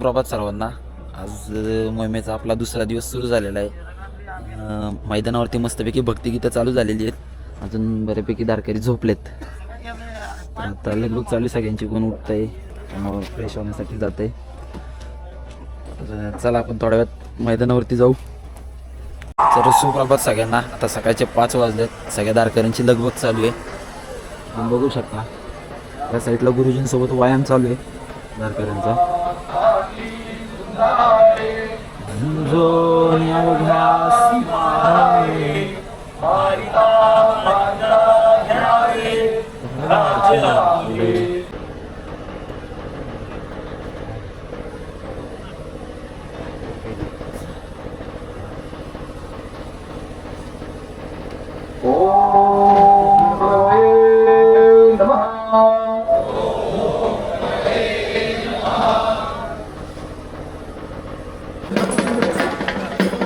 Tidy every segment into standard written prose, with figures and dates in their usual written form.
प्रभात सर्वांना. आज मोहिमेचा आपला दुसरा दिवस सुरू झालेला आहे. मैदानावरती मस्तपैकी भक्तिगीतं चालू झालेली आहेत. अजून बऱ्यापैकी दारकरी झोपलेत. आता लगबग चालू सगळ्यांची, कोण उठत आहे, फ्रेश होण्यासाठी जात आहे. तर चला आपण थोड्या वेळात मैदानावरती जाऊ. तर सुप्रभात सगळ्यांना. आता सकाळचे 5 वाजलेत. सगळ्या दारकऱ्यांची लगबग चालू आहे. आपण बघू शकता या साईडला गुरुजींसोबत व्यायाम चालू आहे दारकऱ्यांचा.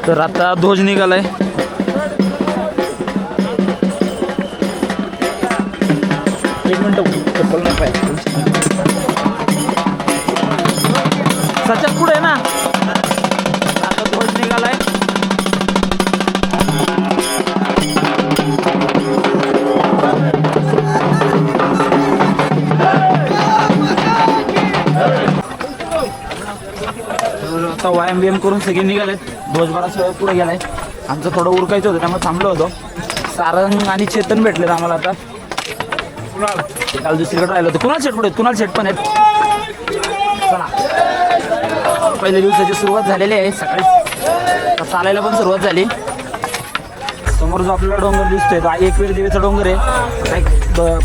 तर आता ध्वज निघालाय. एक मिनिट चप्पल नाही पाहिजे. सच्यात पुढे ना. आता ध्वज निघालाय. आता व्यायाम बियाम करून सगळे निघालेत. ध्वज बराच पुढे गेलाय. आमचं थोडं उरकायचं होतं त्यामुळे थांबलो होतो. सारंग आणि चेतन भेटलेत आम्हाला. आता काल दुसरीकडे राहिलो होतो. कुणाल शेट पुढे, कुणाल शेट पण आहेत. चला, पहिल्या दिवसाची सुरुवात झालेली आहे. सकाळी चालायला पण सुरुवात झाली. समोर जो आपल्याला डोंगर दिसतोय तो एकवीर देवीचा डोंगर आहे.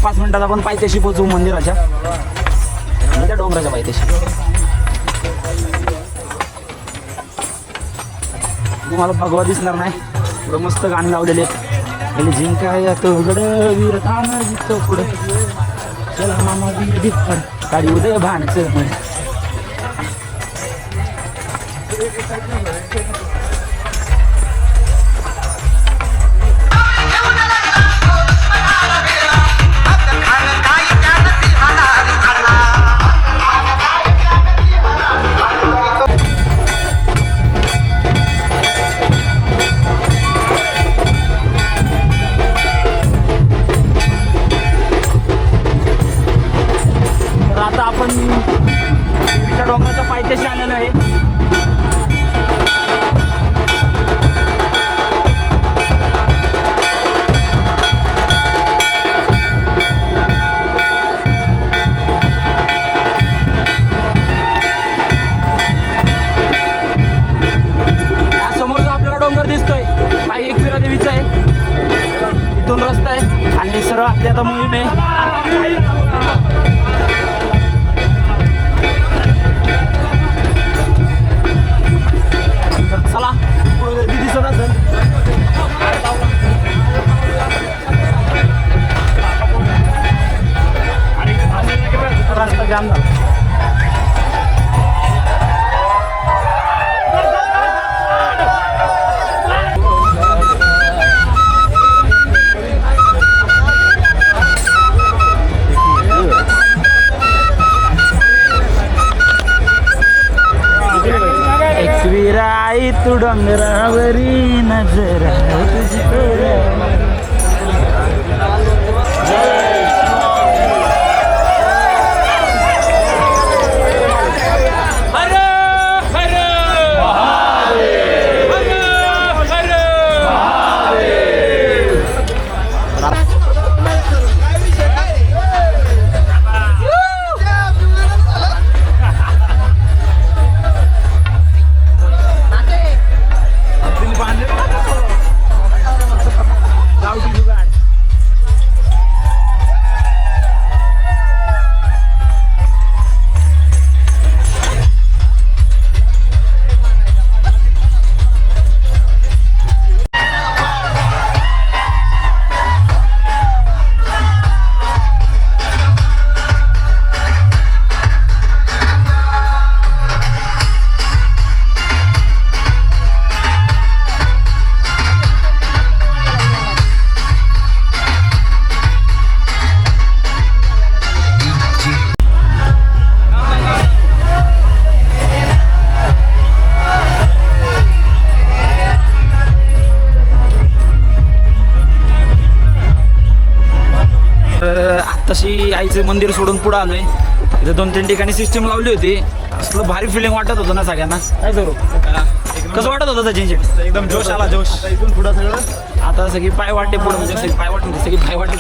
5 मिनिटात आपण पायथ्याशी पोहोचू मंदिराच्या, त्या डोंगराच्या पायथ्याशी. तुम्हाला भगवा दिसणार नाही. पुढं मस्त गाणी लावलेली आहेत. जिंकाय तो गड वीर ताना जितो पुढे, चला मामा वीर दिखड काढी उदय भानचं म्हण. डोंगराच्या पायथ्याशी आलेलं आहे. समोर जो आपल्याला डोंगर दिसतोय हा एकविरा देवीचा आहे. इथून रस्ता आहे आणि सरळ आपली आता मोहीम आहे. चला, दिसत असेल रस्ता जाम झाला. एकविराई तू डोंगरावरी नजर तुझी. फायनली आईचं मंदिर सोडून पुढे आलोय. इथे 2-3 ठिकाणी सिस्टीम लावली होती. असलं भारी फिलिंग वाटत होतं ना सगळ्यांना. काय करू कसं वाटत होतं सचिन शेट? एकदम जोश आला जोश. इथून पुढं सगळं आता सगळी पाय वाटते पुढे म्हणजे सगळी पाय वाटते सगळी पाय वाटते.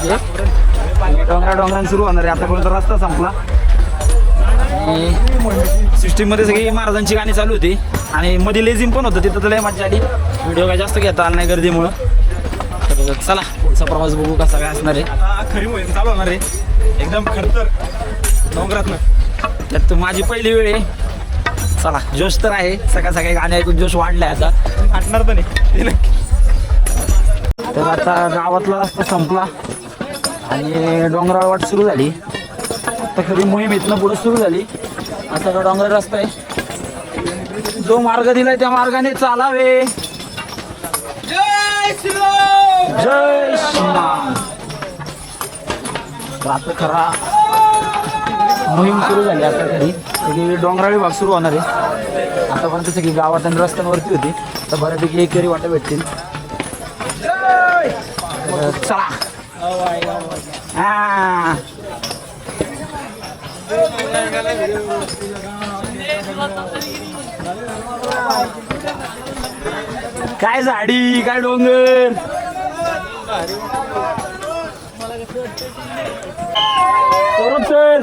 डोंगराने सुरू होणार आहे. आतापर्यंत रस्ता संपला. सिस्टीम मध्ये सगळी महाराजांची गाणी चालू होती आणि मध्ये लेझिम पण होतं. तिथं तर लय मजा आली. व्हिडिओ काय जास्त घेता आला नाही गर्दीमुळं. तर चला पुढचा प्रवास बघू कसा काय असणार आहे. आता खरी मोहीम चालू होणार आहे. एकदम खडतर डोंगरातनं. त्यात माझी पहिली वेळ आहे. चला जोश तर आहे. सकाळ सकाळी गाणे ऐकून जोश वाढलाय आता. फाटणार तर नाही. तर आता गावातला रस्ता संपला आणि डोंगराळ वाट सुरू झाली. आता खरी मोहीम इथनं पुढे सुरू झाली. असा जो डोंगराळ रस्ता आहे. जो मार्ग दिलाय त्या मार्गाने चालावे. जय श्रीराम. आता खरा मोहीम सुरू झाली. आता तरी सगळी डोंगराळी भाग सुरू होणार आहे. आतापर्यंत सगळी गावात आणि रस्त्यांवरती होती. तर बऱ्यापैकी एकरी वाटा भेटतील. चला हा काय झाडी काय डोंगर. सर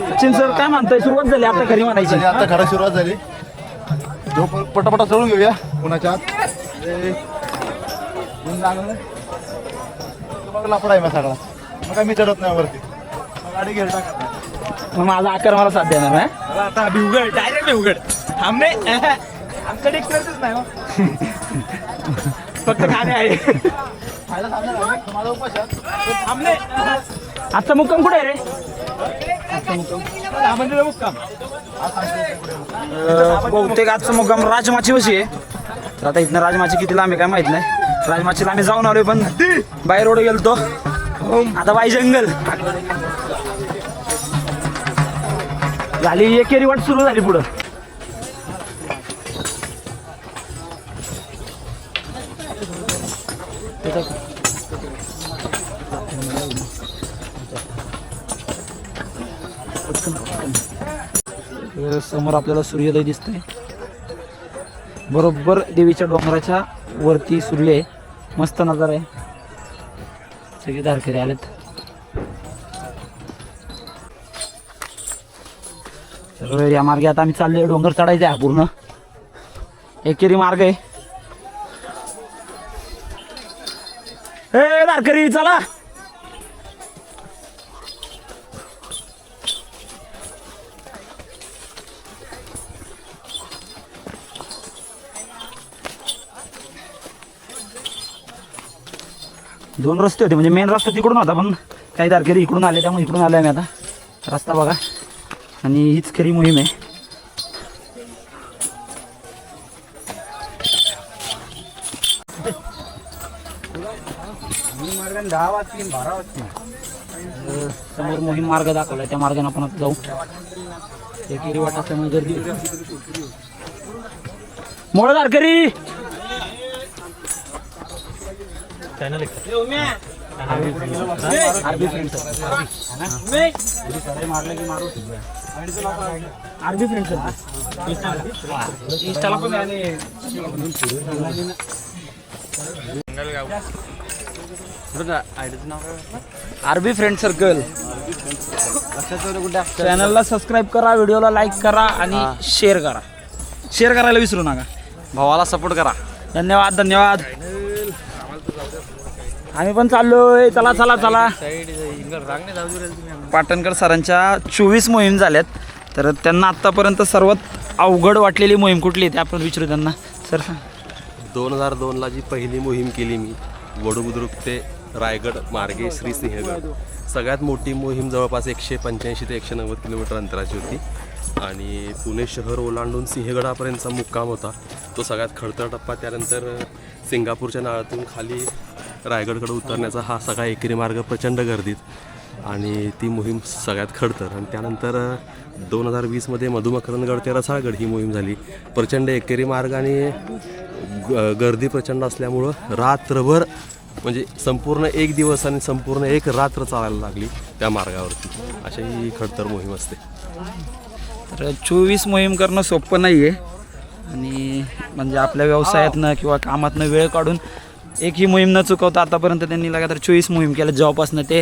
सचिन सर काय म्हणताय? सुरुवात झाली आता खरी म्हणायची. आता खरं सुरुवात झाली. जो पटापटा चढून घेऊया कुणाच्या आत. लापडा आहे मग सगळा. मग काय मी चढत नाही वरती. गाडी घेऊन टाक. मग माझा आकार मला साथ देणार नाही. आता भिवगड डायरेक्ट भिवगड. थांबणे आमच्याकडे करतच नाही. फक्त खाणे आहे. माझा उपास थांबणे. आजचा मुक्काम कुठे आहे रे? मुक्काम बहुतेक आजचा मुक्काम राजमाची वशी आहे. तर आता इथनं राजमाची किती लांब आहे काय माहित नाही. राजमाचीला आम्ही जाऊन आलोय पण बाय रोड गेलतो. आता बाई जंगल झाली. एकेरी वाट सुरू झाली पुढं. समोर आपल्याला सूर्योदय दिसतोय. बरोबर देवीच्या डोंगराच्या वरती सूर्य आहे. मस्त नजारा आहे. सगळे धारकरी आलेत. तर या मार्गे आता आम्ही चाललोय. डोंगर चढायचा आहे पूर्ण. एकेरी मार्ग आहे. ए धारकरी चला. दोन रस्ते होते म्हणजे मेन रस्ता तिकडून होता पण काही तारखेला इकडून आले त्यामुळे इकडून आले आम्ही. आता रस्ता बघा आणि हीच खरी मोहीम आहे. समोर मोहीम मार्ग दाखवला. त्या मार्गाने आपण आता जाऊ. एकेरी वाट असल्यामुळे गर्दी मोड तारकरी. R B friend circle. चॅनलला सबस्क्राईब करा, व्हिडिओला लाईक करा आणि शेअर करा. शेअर करायला विसरू नका. भावाला सपोर्ट करा. धन्यवाद धन्यवाद. आम्ही पण चाललोय. चला चला चला. पाटणकर सरांच्या 24 मोहीम झाल्यात. तर त्यांना आतापर्यंत सर्वात अवघड वाटलेली मोहीम कुठली ते आपण विचारू त्यांना. सर 2002ला जी पहिली मोहीम केली मी वडूबुद्रुक ते रायगड मार्गे श्री सिंहगड. सगळ्यात मोठी मोहीम जवळपास 185 ते 190 किलोमीटर अंतराची होती आणि पुणे शहर ओलांडून सिंहगडापर्यंतचा मुक्काम होता. तो सगळ्यात खडतर टप्पा. त्यानंतर सिंगापूरच्या नाळातून खाली रायगडकडे उतरण्याचा हा सगळा एकेरी मार्ग प्रचंड गर्दीत आणि ती मोहीम सगळ्यात खडतर. आणि त्यानंतर 2020मध्ये मधुमकरंदगड ते रसाळगड ही मोहीम झाली. प्रचंड एकेरी मार्ग आणि गर्दी प्रचंड असल्यामुळं रात्रभर म्हणजे संपूर्ण एक दिवस आणि संपूर्ण एक रात्र चालायला लागली त्या मार्गावरती. अशी ही खडतर मोहीम असते. तर 24 मोहीम करणं सोपं नाही आहे आणि म्हणजे आपल्या व्यवसायातनं किंवा कामातनं वेळ काढून एकही मोहीम न चुकवता आतापर्यंत त्यांनी लगातार 24 मोहीम केल्या जेव्हापासून ते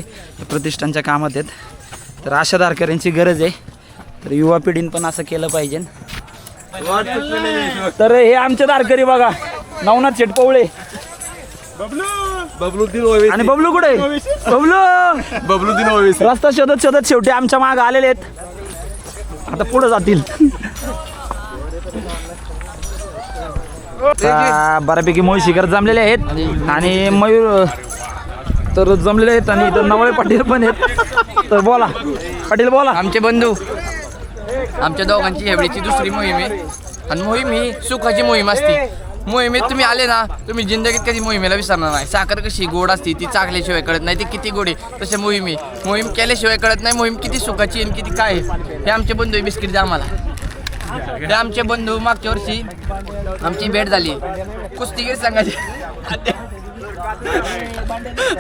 प्रतिष्ठानच्या कामात आहेत. तर अशा दारकऱ्यांची गरज आहे. तर युवा पिढीनं पण असं केलं पाहिजे. तर हे आमचे दारकरी बघा, नवनाथ शेटपवळे आणि बबलू कुठे? बबलुद्दीन ओवेसी. रस्ता शोधत शोधत शेवटी आमच्या मागे आलेले आहेत. आता पुढे जातील. बऱ्यापैकी मोही शिखर जमलेले आहेत आणि मयूर तर जमलेले आहेत आणि इथं नवळे पाटील पण आहेत. तर बोला पाटील बोला. आमचे बंधू, आमच्या दोघांची एवढीची दुसरी मोहीम आहे आणि मोहीम ही सुखाची मोहीम असते. मोहिमेत तुम्ही आले ना, तुम्ही जिंदगीत कधी मोहिमेला विसरणार नाही. साखर कशी गोड असते, ती चाकल्याशिवाय कळत नाही ती किती गोड आहे. तसे मोहीम केल्याशिवाय कळत नाही मोहीम किती सुखाची आणि किती काय आहे. हे आमचे बंधू बिस्किट द्या आम्हाला. हे आमचे बंधू मागच्या वर्षी आमची भेट झाली कुस्तीगीर संघाची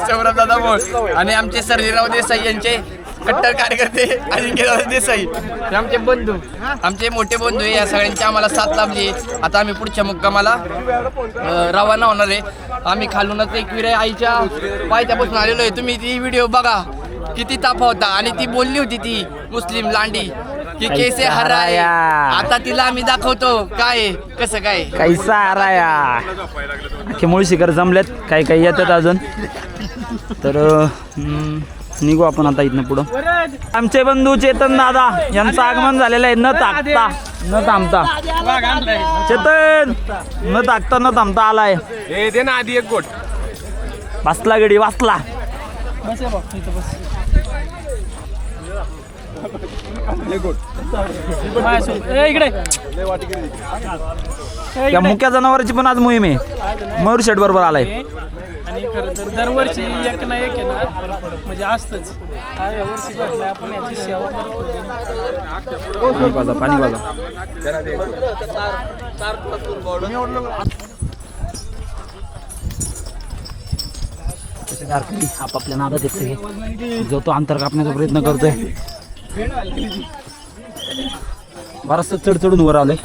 सौरभ दादा मोळ आणि आमचे सर्जेराव देसाई यांचे कट्टर कार्यकर्ते अजिंक्यराव देसाई. हे आमचे बंधू, आमचे मोठे बंधू या सगळ्यांची आम्हाला साथ लाभली. आता आम्ही पुढच्या मुक्कामाला रवाना होणार आहे. आम्ही खालूनच एकविरा आईच्या पायथ्यापासून आलेलो आहे. तुम्ही ती व्हिडिओ बघा, किती ताफा होता आणि ती बोलली होती ती मुस्लिम लांडी की कैसे हराया. आता तिला आम्ही दाखवतो काय कसं काय कैसा हराया. अख्खे मूळ शिखर जमलेत, काही काही येतात अजून. तर निघू आपण आता इथनं पुढं. आमचे बंधू चेतन दादा यांचं आगमन झालेलं आहे. न थांबता चेतन न थांबता आलाय. दे ना आधी एक गोट. वाचला गडी वाचला. या मुक्या जनावरांची पण आज मोहीम आहे. मयूर शेट बरोबर आलाय. आणि खरं तर दरवर्षी एक ना एक आहे ना, म्हणजे असतंच. या वर्षी घडलं आपण याची सेवा करतो. पाणी बाजा. आपापल्या नादात येत सगळे. जो तो अंतर कापण्याचा प्रयत्न करतोय. बराचसा चढचढून वर आलोय.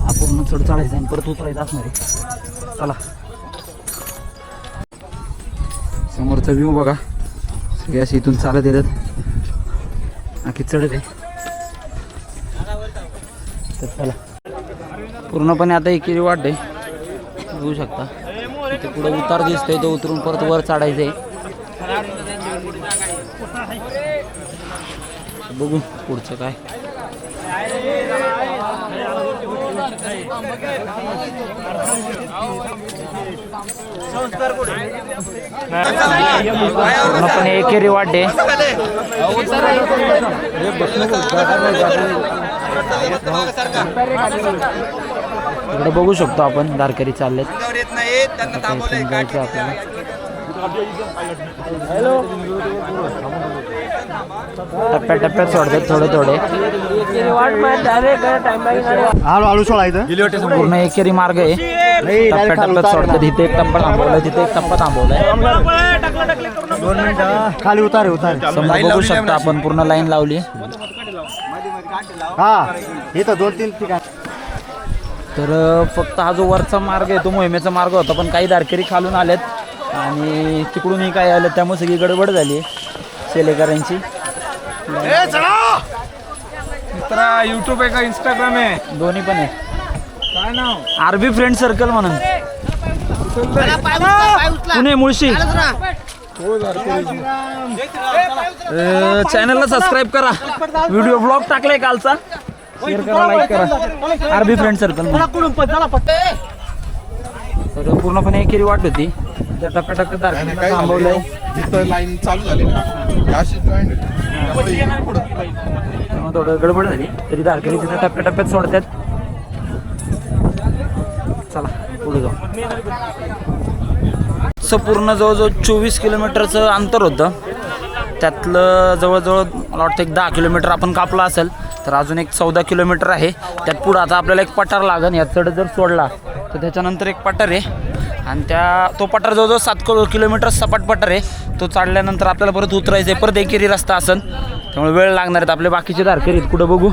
आपण चढ चढायचं आणि परत उतरायचं असणार आहे. चला समोरचा व्ह्यू बघा. सगळे असे इथून चालत येतात. आखी चढत आहे. तर चला पूर्णपणे आता एकेरी वाट आहे. बघू शकता इथे पुढे उतार दिसतोय. तो उतरून परत वर चढायचं आहे. बघू पुढचं काय. पूर्णपणे एकेरी वाट आहे. इकडे बघू शकतो आपण दारकरी चाललेत. जायचं आपल्याला. टप्प्याटप्प्यात सोडतात थोडे थोडे. हळूहळू सोडायचं. पूर्ण एकेरी मार्ग आहे. टप्प्याटप्प्यात सोडतात. इथे एक टप्पा थांबवलाय, तिथे एक टप्पा थांबवलाय. 2 मिनिटं खाली उतार. समोर बघू शकता आपण पूर्ण लाईन लावली. हा इथं 2-3 ठिकाण. तर फक्त हा जो वरचा मार्ग आहे तो मोहिमेचा मार्ग होता, पण काही दारकरी खालून आलेत आणि तिकडूनही काय आलं, त्यामुळे सगळी गडबड झाली सेलेकरांची. यूट्यूब आहे का इंस्टाग्राम आहे? दोन्ही पण आहे. काय नाव? आरबी फ्रेंड सर्कल म्हणून पुणे मुळशी. चॅनलला सबस्क्राईब करा. व्हिडिओ ब्लॉग टाकलाय कालचा, शेअर करा, लाईक करा. आरबी फ्रेंड सर्कल तर पूर्णपणे एकेरी वाट होती. त्या टप्प्याटप्प्यात थांबवलंय. लाईन चालू झाली थोडं गडबड झाली तरी दारकरी तिथे टप्प्याटप्प्यात सोडतात. चला पुढे जाऊ. असं पूर्ण जवळजवळ 24 किलोमीटरचं अंतर होतं त्यातलं जवळजवळ मला वाटतं एक 10 किलोमीटर आपण कापला असेल. तर अजून एक 14 किलोमीटर आहे. त्यात पुढं आता आपल्याला एक पठार लागेल. या चढ जर सोडला तर त्याच्यानंतर एक पठार आहे आणि तो पठार जवळजवळ 7 किलोमीटर सपाट पठार आहे. तो चढल्यानंतर आपल्याला परत उतरायचं आहे. परत एकेरी रस्ता असेल, त्यामुळे वेळ लागणार आहेत. आपले बाकीचे धारकरी आहेत कुठं बघू.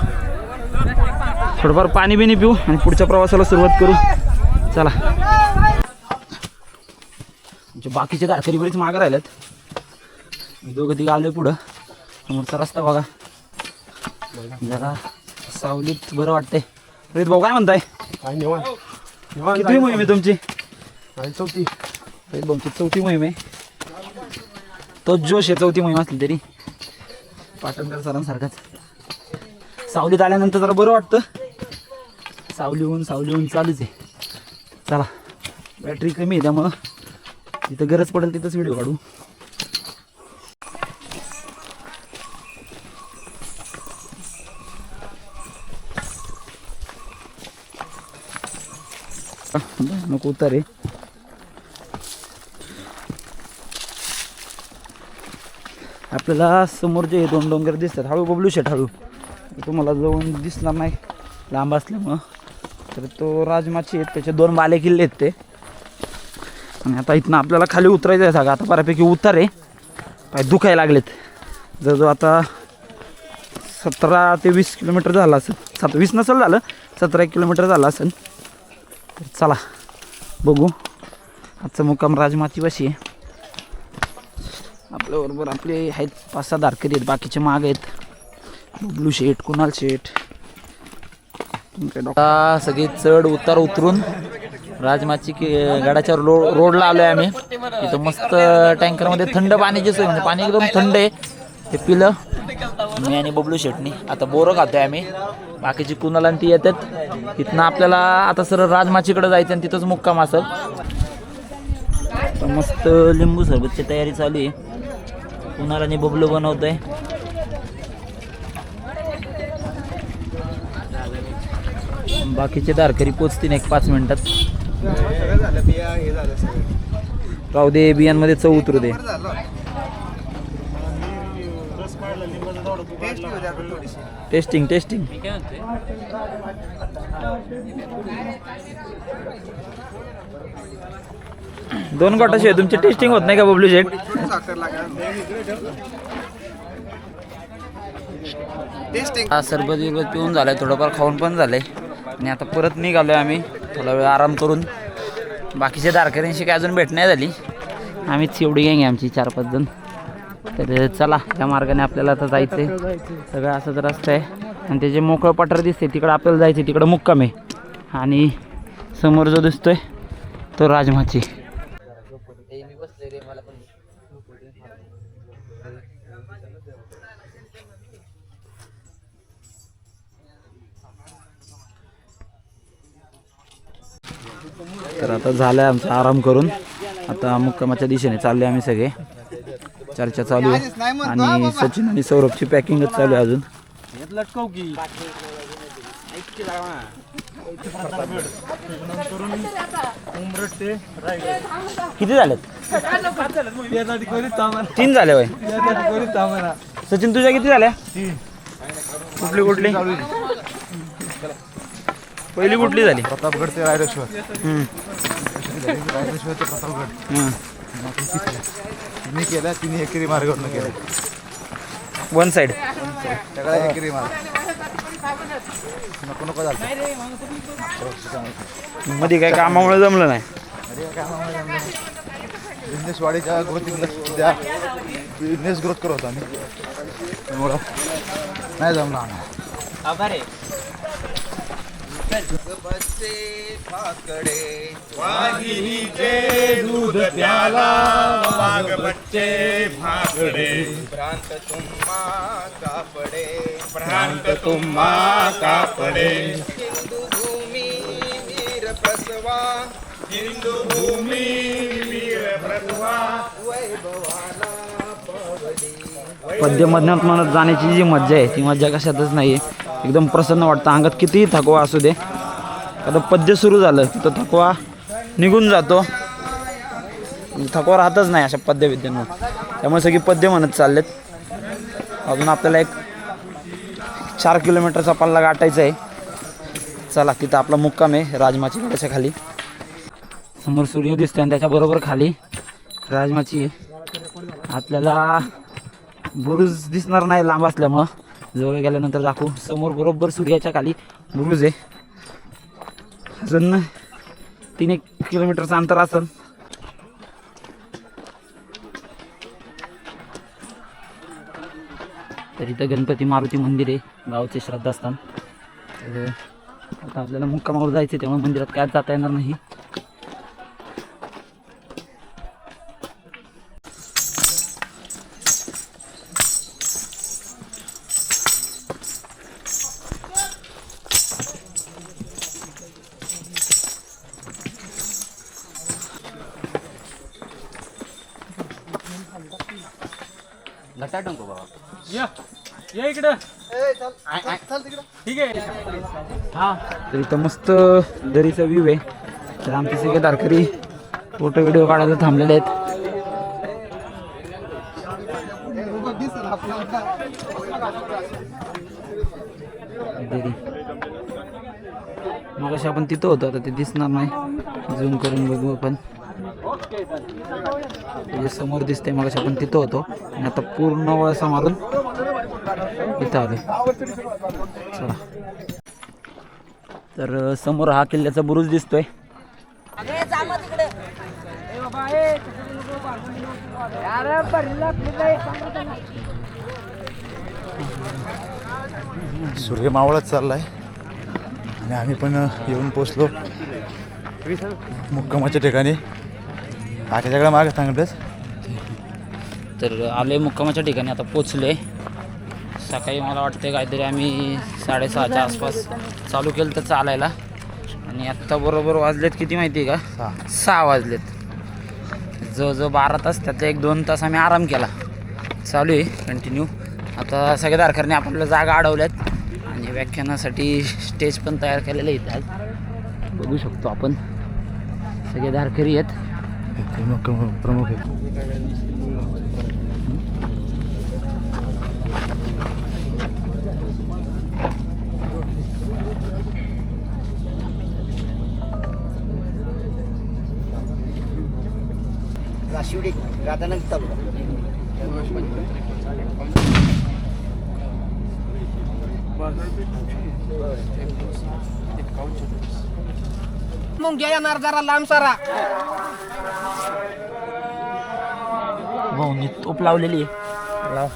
थोडंफार पाणी बिणी पिऊ आणि पुढच्या प्रवासाला सुरुवात करू. चला. बाकीचे धारकरी बरेच मागं राहिलेत. मी दोघं तिघं आलोय पुढं. समोरचा रस्ता बघा, जरा सावलीत बरं वाटतंय. रोहित भाऊ काय म्हणताय? किती मोहीम आहे तुमची? चौथी. रोहित भाऊची 4थी मोहीम आहे. तो जोश आहे 4थी मोहीम असली तरी. पाटणकर सरांसारखाच. सावलीत आल्यानंतर जरा बरं वाटतं. सावली होऊन चालूच आहे. चला, बॅटरी कमी आहे त्यामुळं जिथं गरज पडेल तिथंच व्हिडिओ काढू. नको उतार आहे. आपल्याला समोर जे 2 डोंगर दिसतात, हळू बबलू शेट हळू, तुम्हाला जवळून दिसणार नाही लांब असल्यामुळं. तर तो राजमाची आहेत, त्याचे 2 बाले किल्ले आहेत ते. आणि आता इथनं आपल्याला खाली उतरायचं आहे. सगळं आता बऱ्यापैकी उतार आहे. पाय दुखायला लागलेत. जवळजवळ आता 17 ते 20 किलोमीटर झालं असेल. 20 नसेल झालं, 17 किलोमीटर झालं असेल. तर चला बघू. आजचा मुक्काम राजमाचीपाशी आहे. आपल्याबरोबर आपले आहेत 5-6 धारकरी आहेत. बाकीचे माग आहेत. बबलू शेठ, कुणाल शेठ, आता सगळे चढ उतार उतरून राजमाची गडाच्या रोडला आलो आहे आम्ही. इथं मस्त टँकरमध्ये थंड पाण्याची सोय, म्हणजे पाणी एकदम थंड आहे. ते पिलं मी आणि बबलू शेटनी. आता बोरं खातोय आम्ही. बाकीची कुणाला ती येतात. इथनं आपल्याला आता सरळ राजमाचीकडे जायचं आणि तिथंच मुक्काम असेल. मस्त लिंबू सरबतची तयारी चालू आहे. कुणाला आणि बबलू बनवतोय. बाकीचे धारकरी पोचतील एक 5 मिनिटात. राहू दे, बियांमध्ये चव उतरू दे. टेस्टिंग 2 गोटाशिवाय तुमची टेस्टिंग होत नाही का बबलू शेठ? सरबत बिरबत पिऊन झालंय, थोडंफार खाऊन पण झालंय. आणि आता परत निघालोय आम्ही थोडा वेळ आराम करून. बाकीच्या धारकऱ्यांशी काय अजून भेट नाही झाली. आम्हीच एवढी गँग आहे आमची 4-5 जण. तर चला, त्या मार्गाने आपल्याला आता जायचं आहे. सगळं असंच रस्ता आहे आणि त्याचे मोकळं पठार दिसते, तिकडं आपल्याला जायचं. तिकडं मुक्काम आहे. आणि समोर जो दिसतोय तो राजमाची. तर आता झालं आहे आमचा आराम करून. आता मुक्कामाच्या दिशेने चालले आम्ही सगळे. चर्चा चालू आहे आणि सचिन आणि सौरभची पॅकिंगच चालू आहे अजून. किती झालेत? 3 झाले बाई. सचिन तुझ्या किती झाल्या? कुठली पहिली कुठली झाली? प्रतापगड ते रायरेश्वर. रायरेश्वर ते प्रतापगड मी केल्या. 3 एकेरी मार्गावरनं केल्या. 1 साईड सगळ्या एकेरी मार्ग. नको झालं मध्ये काय कामामुळे जमलं नाही. बिझनेसवाडीच्या ग्रोथिंगला बिझनेस ग्रोथ करत होतो आम्ही, त्यामुळं नाही जमलं आम्हाला. बच्चे भाकडे वाघिणीचे दूध प्याला, वाघ बच्चे भाकडे भ्रांत तुम्हा कापडे, भ्रांत तुम्हा कापडे. हिंदू भूमी वीर प्रसवा, हिंदू भूमी वीर प्रसवा, वैभवाला पवली. पद्यमधनात म्हणत जाण्याची जी मज्जा आहे ती मज्जा कशातच नाही आहे. एकदम प्रसन्न वाटतं. अंगात कितीही थकवा असू दे, आता पद्य सुरू झालं तर थकवा निघून जातो. थकवा राहतच नाही अशा पद्यविद्यांवर. त्यामुळे सगळी पद्य म्हणत चाललेत. अजून आपल्याला एक 4 किलोमीटरचा पल्ला गाठायचा आहे. चला तिथं आपला मुक्काम आहे राजमाची गडाच्या खाली. समोर सूर्य दिसतोय आणि त्याच्याबरोबर खाली राजमाची आहे. आपल्याला बुरुज दिसणार नाही लांब असल्यामुळं, जवळ गेल्यानंतर दाखवू. समोर बरोबर सूर्याच्या खाली बुरुज आहे. अजून 3 किलोमीटरचं अंतर असेल. तर इथं गणपती मारुती मंदिर आहे, गावचे श्रद्धास्थान. तर आता आपल्याला मुक्कामावर जायचं आहे, त्यामुळे मंदिरात काय जाता येणार नाही. या इकडं ठीक आहे. तर इथं मस्त दरीचा व्ह्यू आहे. तर आमचे सगळे तारकरी फोटो व्हिडिओ काढायला थांबलेले आहेत. दरी मग अशी आपण तिथं होतो, आता ते दिसणार नाही, झूम करून बघू आपण. समोर दिसते, मग आपण तिथं होतो आणि आता पूर्ण वळसा मारून इथं आलो. चला, तर समोर हा किल्ल्याचा बुरुज दिसतोय. सूर्य मावळत चाललाय आणि आम्ही पण येऊन पोचलो मुक्कामाच्या ठिकाणी. बाकीच्याकडे मागे सांगतच. तर आले मुक्कामाच्या ठिकाणी, आता पोचले. सकाळी मला वाटते काहीतरी आम्ही 6:30च्या आसपास चालू केलं तर चालायला, आणि आत्ता बरोबर वाजलेत किती माहिती आहे का? 6 वाजलेत. जवळजवळ 12 तास, त्यातले 1-2 तास आम्ही आराम केला. चालू आहे कंटिन्यू. आता सगळ्या तारकऱ्यांनी आपल्याला जागा अडवल्यात आणि व्याख्यानासाठी स्टेज पण तयार केलेलं आहे. इथं आज बघू शकतो आपण, सगळे तारकरी आहेत. प्रमुख आहे. मुंग्या येणार जरा लांब सारा. भाऊनी तोप लावलेली आहे. लाव.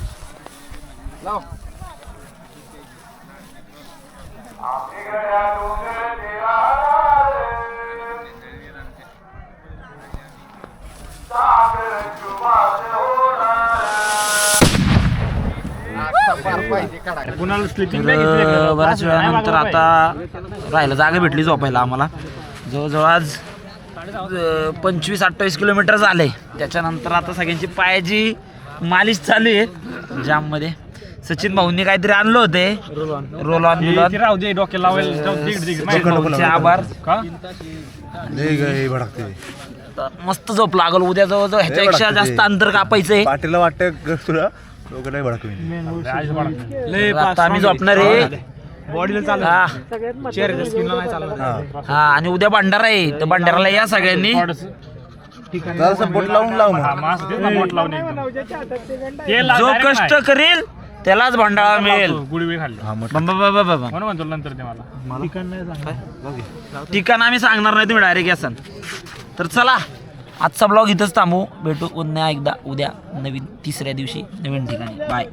बऱ्याच वेळानंतर आता राहायला जागा भेटली झोपायला आम्हाला. जवळजवळ आज 25-28 किलोमीटर झाले. त्याच्यानंतर आता सगळ्यांची पायाची मालिश चालू आहे जाममध्ये. सचिन भाऊंनी काहीतरी आणलं होते, रोल ऑन राहू दे डोक्याला लावायला. आभार. भडकते. मस्त झोप लागल. उद्या जवळजवळ ह्याच्यापेक्षा जास्त अंतर कापायचंय. पाटीला वाटतं तुला लोक नाही भडकवी. आता आम्ही झोपणार आहे. बॉडीला चालू चेहऱ्याच्या स्किनला नाही चालत. हा, आणि उद्या भंडारा आहे, तर भंडाराला या सगळ्यांनी. बोट लावून लावून जो कष्ट करेल त्यालाच भंडारा मिळेल. गुडवे खाल्ले म्हणून म्हणतो नंतर ते मला ठिकाण आम्ही सांगणार नाही, तुम्ही डायरेक्ट यासन. तर चला, आजचा ब्लॉग इथंच थांबू. भेटू पुन्हा एकदा उद्या नवीन 3ऱ्या दिवशी नवीन ठिकाणी. बाय.